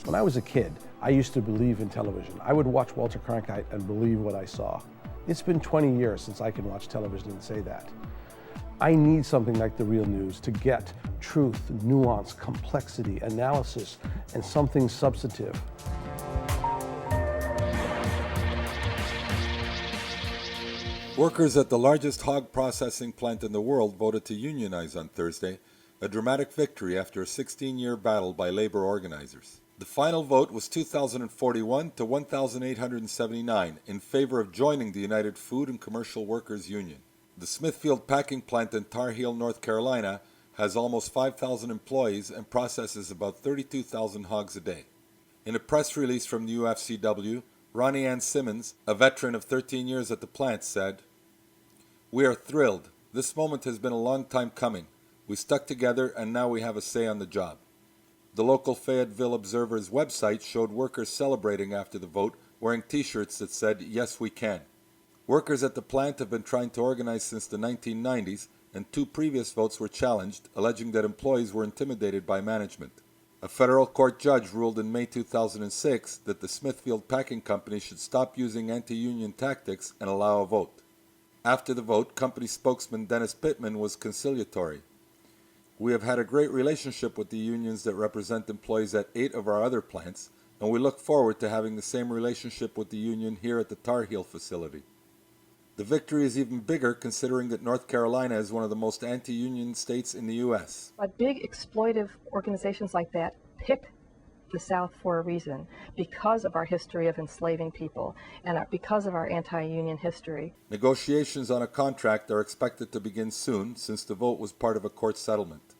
When I was a kid, I used to believe in television. I would watch Walter Cronkite and believe what I saw. It's been 20 years since I can watch television and say that. I need something like The Real News to get truth, nuance, complexity, analysis, and something substantive. Workers at the largest hog processing plant in the world voted to unionize on Thursday, a dramatic victory after a 16-year battle by labor organizers. The final vote was 2,041 to 1,879 in favor of joining the United Food and Commercial Workers Union. The Smithfield packing plant in Tar Heel, North Carolina, has almost 5,000 employees and processes about 32,000 hogs a day. In a press release from the UFCW, Ronnie Ann Simmons, a veteran of 13 years at the plant, said, "We are thrilled. This moment has been a long time coming. We stuck together and now we have a say on the job." The local Fayetteville Observer's website showed workers celebrating after the vote, wearing t-shirts that said, "Yes, we can." Workers at the plant have been trying to organize since the 1990s, and 2 previous votes were challenged, alleging that employees were intimidated by management. A federal court judge ruled in May 2006 that the Smithfield Packing Company should stop using anti-union tactics and allow a vote. After the vote, company spokesman Dennis Pittman was conciliatory. "We have had a great relationship with the unions that represent employees at 8 of our other plants, and we look forward to having the same relationship with the union here at the Tar Heel facility." The victory is even bigger considering that North Carolina is one of the most anti-union states in the U.S. But big exploitive organizations like that pick the South for a reason, because of our history of enslaving people and because of our anti-union history. Negotiations on a contract are expected to begin soon, since the vote was part of a court settlement.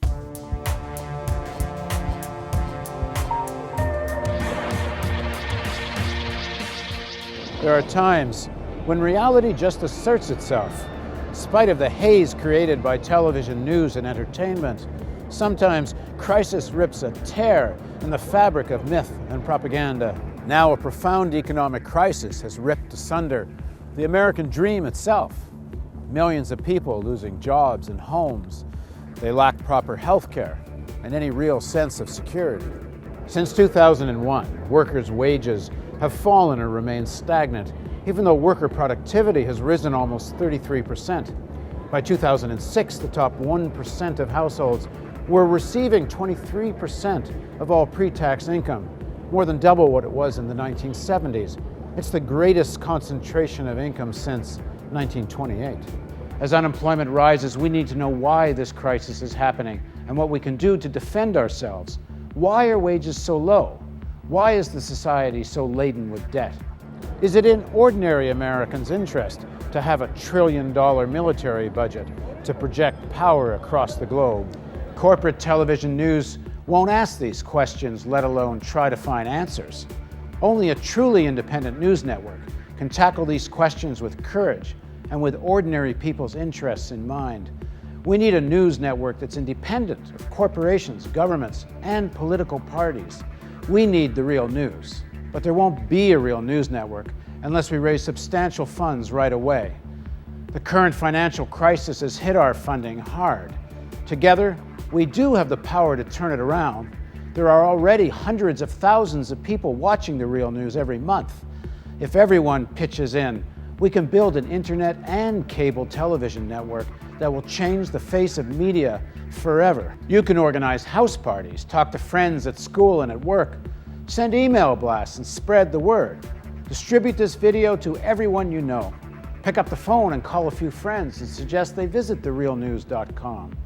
There are times when reality just asserts itself, in spite of the haze created by television news and entertainment. Sometimes crisis rips a tear in the fabric of myth and propaganda. Now a profound economic crisis has ripped asunder the American dream itself. Millions of people losing jobs and homes. They lack proper health care and any real sense of security. Since 2001, workers' wages have fallen or remained stagnant, even though worker productivity has risen almost 33%. By 2006, the top 1% of households were receiving 23% of all pre-tax income, more than double what it was in the 1970s. It's the greatest concentration of income since 1928. As unemployment rises, we need to know why this crisis is happening and what we can do to defend ourselves. Why are wages so low? Why is the society so laden with debt? Is it in ordinary Americans' interest to have $1 trillion military budget to project power across the globe? Corporate television news won't ask these questions, let alone try to find answers. Only a truly independent news network can tackle these questions with courage and with ordinary people's interests in mind. We need a news network that's independent of corporations, governments, and political parties. We need the real news. But there won't be a real news network unless we raise substantial funds right away. The current financial crisis has hit our funding hard. Together, we do have the power to turn it around. There are already hundreds of thousands of people watching The Real News every month. If everyone pitches in, we can build an internet and cable television network that will change the face of media forever. You can organize house parties, talk to friends at school and at work, send email blasts and spread the word. Distribute this video to everyone you know. Pick up the phone and call a few friends and suggest they visit therealnews.com.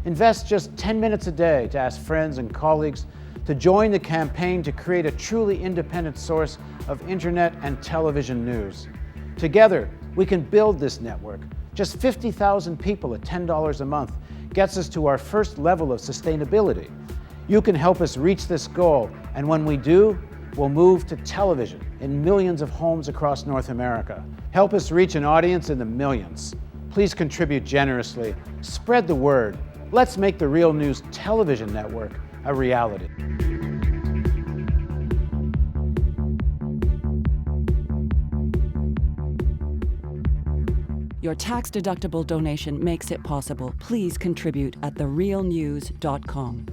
Invest just 10 minutes a day to ask friends and colleagues to join the campaign to create a truly independent source of internet and television news. Together, we can build this network. Just 50,000 people at $10 a month gets us to our first level of sustainability. You can help us reach this goal, and when we do, we'll move to television in millions of homes across North America. Help us reach an audience in the millions. Please contribute generously. Spread the word. Let's make the Real News television network a reality. Your tax-deductible donation makes it possible. Please contribute at therealnews.com.